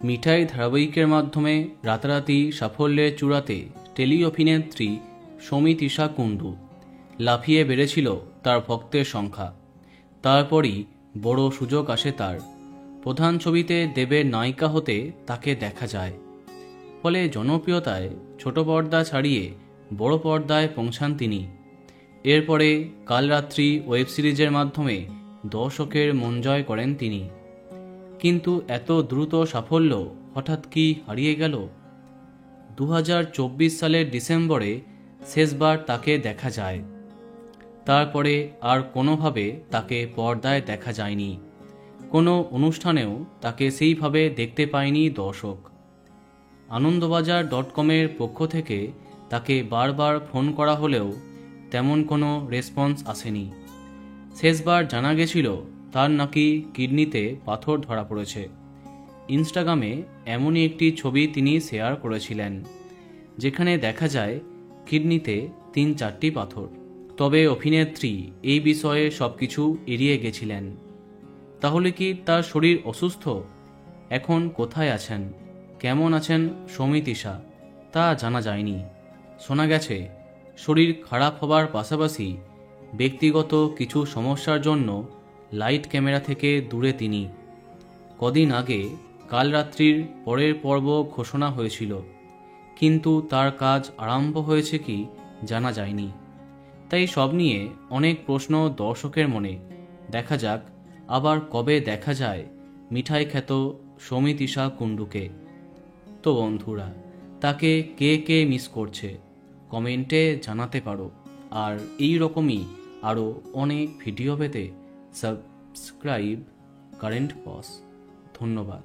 মিঠাই ধারাবাহিকের মাধ্যমে রাতারাতি সাফল্যের চূড়াতে টেলি অভিনেত্রী সৌমিত্রিষা কুণ্ডু। লাফিয়ে বেড়েছিল তার ভক্তের সংখ্যা। তারপরই বড় সুযোগ আসে তার। প্রধান ছবিতে দেবের নায়িকা হতে তাকে দেখা যায়। ফলে জনপ্রিয়তায় ছোট পর্দা ছাড়িয়ে বড় পর্দায় পৌঁছান তিনি। এরপরে কাল রাত্রি ওয়েব সিরিজের মাধ্যমে দর্শকের মন জয় করেন তিনি। কিন্তু এত দ্রুত সাফল্য হঠাৎ কি হারিয়ে গেল? 2024 সালের ডিসেম্বরে শেষবার তাকে দেখা যায়। তারপরে আর কোনোভাবে তাকে পর্দায় দেখা যায়নি। কোনো অনুষ্ঠানেও তাকে সেইভাবে দেখতে পায়নি দর্শক। আনন্দবাজার.com-এর পক্ষ থেকে তাকে বারবার ফোন করা হলেও তেমন কোনো রেসপন্স আসেনি। শেষবার জানা গেছিল তার নাকি কিডনিতে পাথর ধরা পড়েছে। ইনস্টাগ্রামে এমনই একটি ছবি তিনি শেয়ার করেছিলেন, যেখানে দেখা যায় কিডনিতে 3-4টি পাথর। তবে অভিনেত্রী এই বিষয়ে সবকিছু এড়িয়ে গেছিলেন। তাহলে কি তার শরীর অসুস্থ? এখন কোথায় আছেন, কেমন আছেন সৌমিত্রিষা, তা জানা যায়নি। শোনা গেছে শরীর খারাপ হবার পাশাপাশি ব্যক্তিগত কিছু সমস্যার জন্য লাইট ক্যামেরা থেকে দূরে তিনি। কদিন আগে কাল রাত্রির পরের পর্ব ঘোষণা হয়েছিল, কিন্তু তার কাজ আরম্ভ হয়েছে কি জানা যায়নি। তাই সব নিয়ে অনেক প্রশ্ন দর্শকের মনে। দেখা যাক আবার কবে দেখা যায় মিঠাই খ্যাত সৌমিত্রিষা কুণ্ডুকে। তো বন্ধুরা, তাকে কে কে মিস করছে কমেন্টে জানাতে পারো। আর এই রকমই আরও অনেক ভিডিও পেতে সাবস্ক্রাইব কারেন্ট পজ। ধন্যবাদ।